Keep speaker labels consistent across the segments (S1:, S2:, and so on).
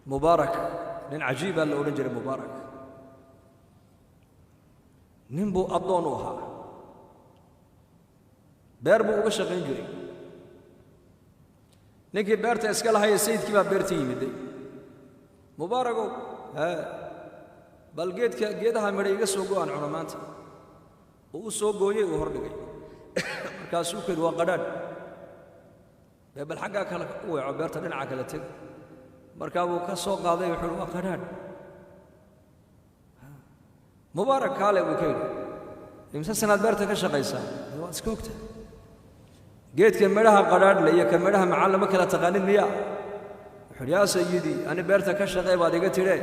S1: مبارك nin cajiib ah la odhan jiray mubaarak nin buu addoon u ahaa beer buu uga shaqayn jiray ninkii beerta iska lahaya sayidkii baa beerta yimiday mubaarakow bal geedaha midha iga soo go'aan cuno maanta uu u soo gooyey uu hordhigay markaasuu ku yidhi waa qadhaadh bal xaggaa kale u weeco beerta dhinaca kale teg markaa buu ka soo qaaday wuxuu yidhi waa qadhaadh mubaarak kaale buu ka yidhi imse sanaad beerta ka shaqaysaa waad iska ogtahay geedka midhaha qadhaadhle iyo ka midhaha macaan lama kala taqaanin miyaa wuxuu yidhi yaa sayidii ani beerta ka shaqee baad iga tidhee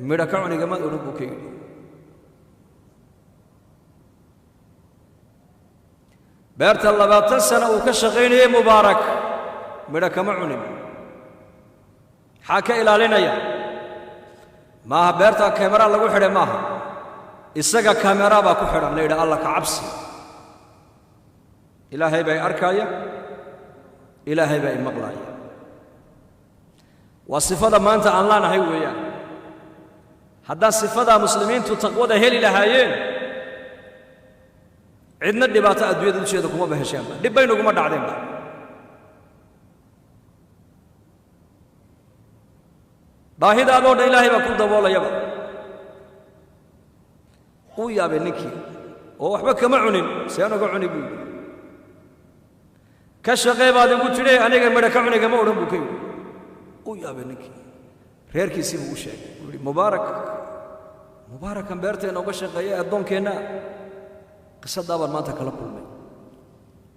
S1: midha ka cunigamaad odhan buu ka yidhi beerta 20 sano uu ka shaqaynayay mubaarak midha kama cunin maxaa ka ilaalinaya maaha beerta kamera lagu xidhay maaha isaga kamera baa ku xidhan la yidhaa alla ka cabsi ilaahay bay arkaya ilaahay bay maqlaaya waa sifada maanta aan laanahay weeyaan haddaan sifada muslimiintu taqwada heli lahaayeen cidna dhibaato adduunyada dusheeda kuma bahashaanba dhib baynuguma dhacdeenba baahidaadoo dhan ilaahay baa ku daboolayaba uu yaabay ninkii oo waxba kama cunin seen uga cuni buu yidhi ka shaqee baad igu tidhi aniga midha ka cunigama odhan buu ka yidhi uu yaabay ninkii reerkiisii buu u sheegay buu yidhi mubaarakan beerteenna uga shaqeeyay addoonkeenna qisadaa baan maanta kala kulmay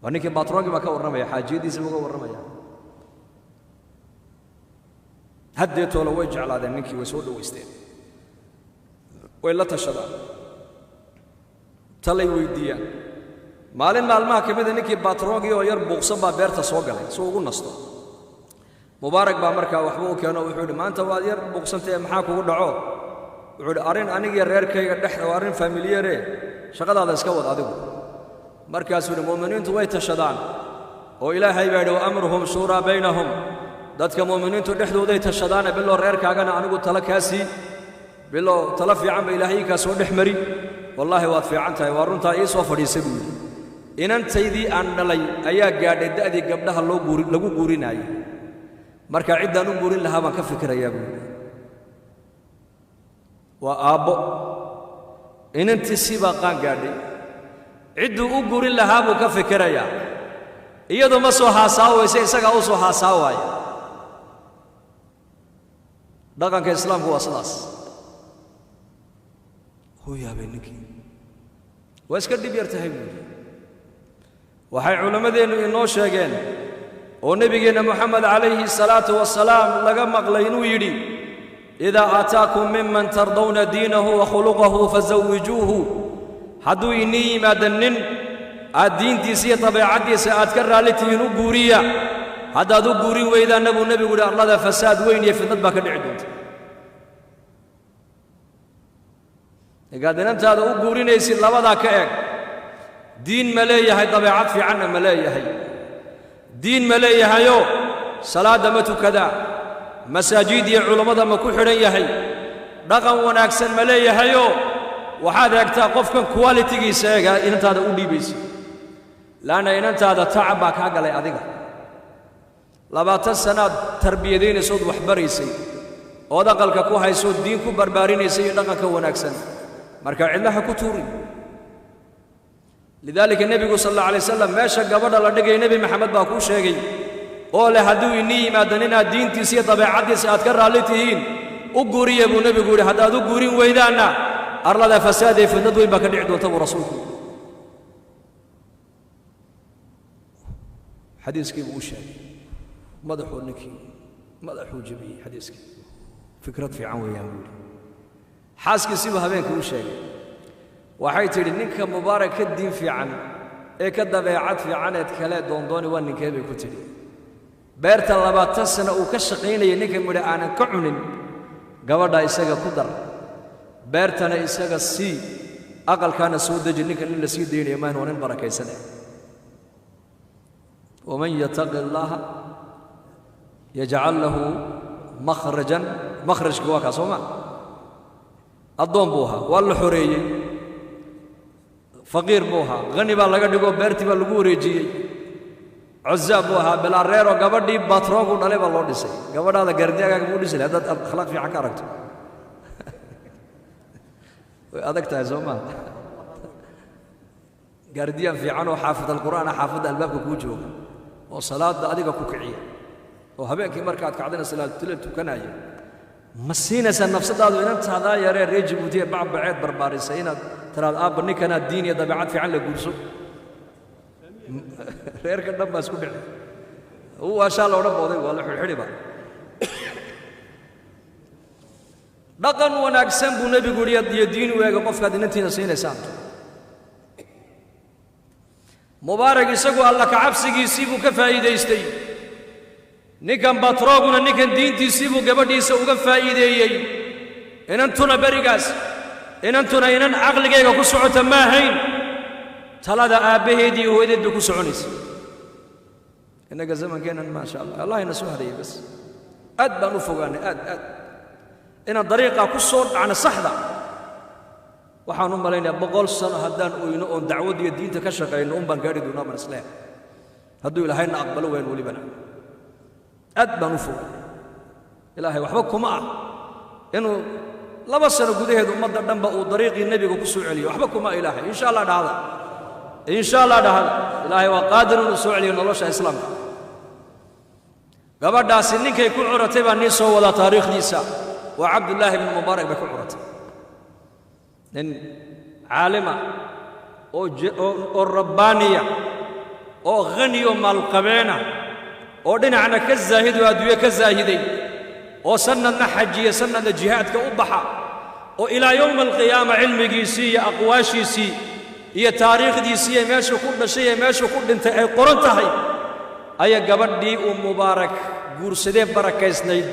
S1: waa ninkii baatroonkii baa ka warramaya xaajiyadiisa uga warramaya haddeetoola way jeclaadeen ninkii way soo dhowaysteen way la tashadaan talay weydiiyaan maalin maalmaha ka mida ninkii baatroonkii oo yar buuqsan baa beerta soo galay si ugu nasto mubaarak baa markaa waxba u keeno wuxuu yidhi maanta waad yar buuqsantay maxaa kugu dhaco wuxuu yidhi arrin anigiyo reerkayga dhex oo arrin faamiliyere shaqadaada iska wad adigu markaasuu yidhi mu'miniintu way tashadaan oo ilaahay baa yidhi wa amruhum shuuraa baynahum dadka mu'miniintu dhexdooday tashadaane biloo reerkaagana anigu tala kaa sii biloo tala fiican ba ilaahay kaa soo dhex mari wallaahi waad fiican tahay waa runtaa ii soo fadhiisay buu yidhi inantaydii aan dhalay ayaa gaadhay da'dii gabdhaha lagu guurinaayay marka ciddaan u guurin lahaa baan ka fikirayaa buu yidhi waa aabbo inantiisii baa qaan gaadhay cidduu u guurin lahaa buu ka fikirayaa iyadoo ma soo haasaawaysa isagaa u soo haasaawaaya dhaqanka islaamku waa sidaas huu yaabay ninkii waa iska dhib yar tahay buu yidhi waxay culammadeennu inoo sheegeen oo nebigeenna moxamed calayhi salaatu wasalaam laga maqlay inuu yidhi idaa aataakum miman tardawna diinahu wa khuluqahu fazawijuuhu hadduu inii yimaada nin aad diintiisa iyo dabeecaddiisa aad ka raalli tihiin u guuriya haddaad u guurin weydaanna buu nebigu yidhi arlada fasaad weyn iyo fidnad baa ka dhici doonta markaad inantaada u guurinaysid labadaa ka eeg diin ma leeyahay dabeecad fiicanna ma leeyahay diin ma leeyahayoo salaadda ma tukadaa masaajid iyo culammada ma ku xidhan yahay dhaqan wanaagsan ma leeyahayoo waxaad eegtaa qofkan qualitigiisa eega inantaada u dhiibaysid laanna inantaada tacab baa kaa galay adiga 20 sanaad tarbiyadaynaysood wax baraysay ood aqalka ku haysood diin ku barbaarinaysay iyo dhaqanka wanaagsan marka cidlaha ku tuurin lidaalika nebigu sal alla alay wasalam meesha gabadha la dhigay nebi maxamed baa kuu sheegay oo leh hadduu inii yimaadan inaad diintiisa iyo dabeecaddiisa aad ka raalli tihiin u guuriya buu nebigu yidhi haddaad u guurin weydaanna arlada fasaad ee fidnad weyn baa ka dhici doonta buu rasuulku xadiiskii buu u sheegay madaxuu ninkii madaxuu jebiyey xadiiskii fikrad fiican weeyaan buu yidhi xaaskiisiibuu habeenkii u sheegay waxay tidhi ninka mubaarak ka diin fiican ee ka dabeecad fiicaneed kale doondooni waa ninkee bay ku tidhi beerta 20 sano uu ka shaqaynayay ninka midha aanan ka cunin gabadha isaga ku dar beertana isaga sii aqalkaana soo deji ninka nin la sii daynaya maahan waa nin barakaysaneh waman yataqi allaha yajcal lahu مخرج كواكا سوما الضم بوها ولا حرية فقير بوها غني بالله دغو بيرتي بالغو ريجي عزاب بوها بلا ريرو غبدي باتروغو دلي بالو ديسي غبدادا غردياغا مو ديسي هذا اخلاق في عكارت ادكتا زوما غرديان في عنو حافظ القران حافظ الباب كو جوغ وصلاه اديغا كو كعيه وهبينكي markaad kacdana salaad tilad tukanaya مسينة النفس هذا إنت هذا يا ريج بودي بعد برباري سينا ترى الأب نكنا الدين يا طبيعة في عنا جورسو غير كذا بس كل هو أشاء الله رب وضي ولا حلي بقى لكن وانا أقسم بنبي قولي الدين ويقف قد ننتي نسينا سام مبارك يسقو الله كعبسي يسيبو كفايدة يستي نكن باتروغنا نكن دين تسيبو قبدي سوغا فايديي ان انتنا بريغاس ان انتنا ان عقليغا كسوعه ما هين تلادا ابهيدي ويدد كسوعنيس انك زمن كان ما شاء الله الله ينسو هذه بس اد بنو فوغاني اد ان الطريقه كسود عن الصحده waxaan u maleynaa 100 sano hadaan ooyno oo dacwadiyo diinta ka shaqeeyno baan gaari doonaa mar islaam haduu ilaahayna aqbalo weyn wali bana أدبا نفوق إلهي وحبكم معه إنه لبسنا قديه ومضى الدنبا وطريق النبي وكسوع عليه وحبكم مع إلهي إن شاء الله هذا إن شاء الله هذا إلهي وقادر نسوع عليه الله شاء إسلام قبل دا سنين كي يكون عرتي بنيسو ولا تاريخ نساء وعبد الله بن مبارك بيكون عرتي لأن عالمة أو ربانية أو غني ومال قبينة oo dhinacna ka zaahid oo adduunyo ka zaahiday oo sanadna xajiya sanadna jihaadka u baxa oo ilaa yawm alqiyaama cilmigiisii iyo aqwaashiisii iyo taariikhdiisii iyo meesha ku dhashay iyo meesha ku dhintay ay qoran tahay ayaa gabadhii uu mubaarak guursadee barakaysnayd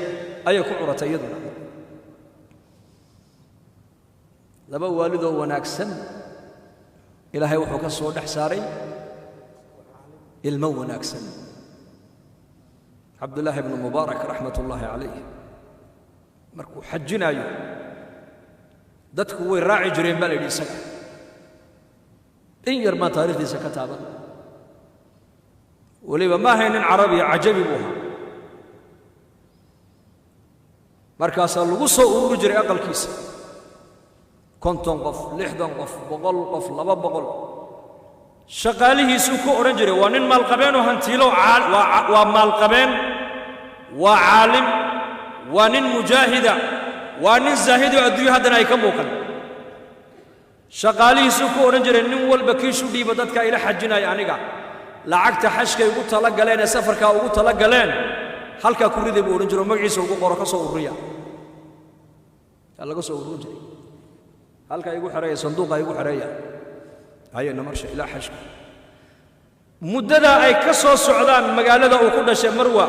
S1: ayay ku curatay iyaduna laba waalidoo wanaagsan ilaahay wuxuu ka soo dhex saaray ilmo wanaagsan عبد الله بن مبارك رحمة الله عليه مركو حجنا يو دتك هو الراعي جرين بلدي سكت إن يرمى تاريخ دي سكت هذا ولي ما هي عربي عجبي بوها مركز اللغوصة ورجري أقل كيس كنتم قف لحدن قف بقل قف لبا بقل شقاله سوكو أورنجري وانين مالقبين وهنتيلو ومالقبين وعالم وانين مجاهدة وانين زاهد وأدوية هذا نايكم وقل شقاله سوكو أورنجري نول بكيشو دي بدتك إلى حجنا يعني لعقت حشك يقول تلقى لين سفرك ويقول تلقى لين حلقة كوريدي بأورنجري ومقعيس ويقول قرقة صورية تلقى صورونجري حلقة يقول حرية صندوق يقول حرية هيا نمرش إلى حشك مدة أي كسر السعودان مقالة وكل شيء مروة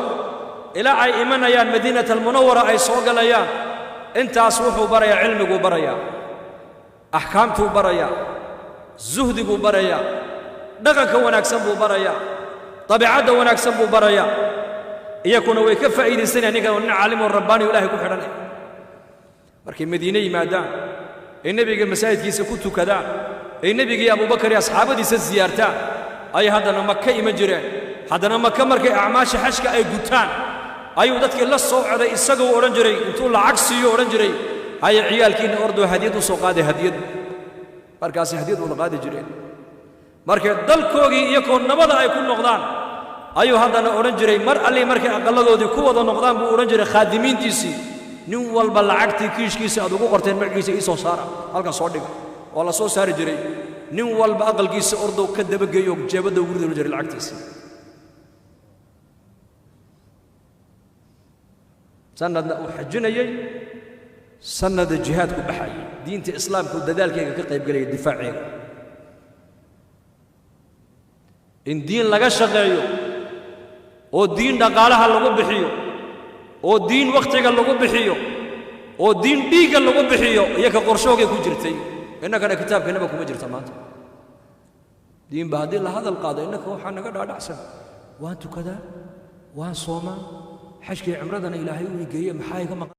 S1: إلى أي إيمان يا المدينة المنورة أي سوق ليا أنت أصوح بريا علمك وبريا أحكامته بريا زهدك وبريا دقك ونكسب وبريا طبيعته ونكسب وبريا يكون ويكفى إيدي سنة نيكا ونعلم الرباني ولا يكون حرنا مركي مدينة ما دام النبي المساجد كيس كنت كذا النبي أبو بكر أصحابه دي زيارته أي هذا مكة مجرى هذا مكة مركي أعماش حشك أي قتان أي ودتك الله الصوع على إسقى أورنجري تقول عكسي أورنجري هاي عيال كين أردو هديد وسوقاد هديد مركز هديد ولا قاد جرين مركز دل كوجي يكون نبض يكون نقدان أيو هذا أورنجري مر اللي مركز أقل ذي قوة نقدان بأورنجري خادمين تيسي نوال بالعكتي كيس أدوكو قرتين معكيس إيسو سارة هلك صادق والله صو سار جري نوال بأقل كيس أردو كذب جيوك جابد ورد الجري العكتيس سند وحجنا يي سند الجهاد كبحي دين الإسلام كل ذلك كقيب قليل الدفاع إن دين لقى شقيو ودين دقالها اللي بحيو ودين وقتك اللي بحيو ودين بيك اللي بحيو يك قرشوك كجرتي إنك أنا كتاب كنا بكم مجرت مات دين بهذه هذا القاضي إنك هو حنا قد أحسن وأنتو كذا وأن صوما xajkii cimradana ilaahay uu geeyey maxaa iga maqan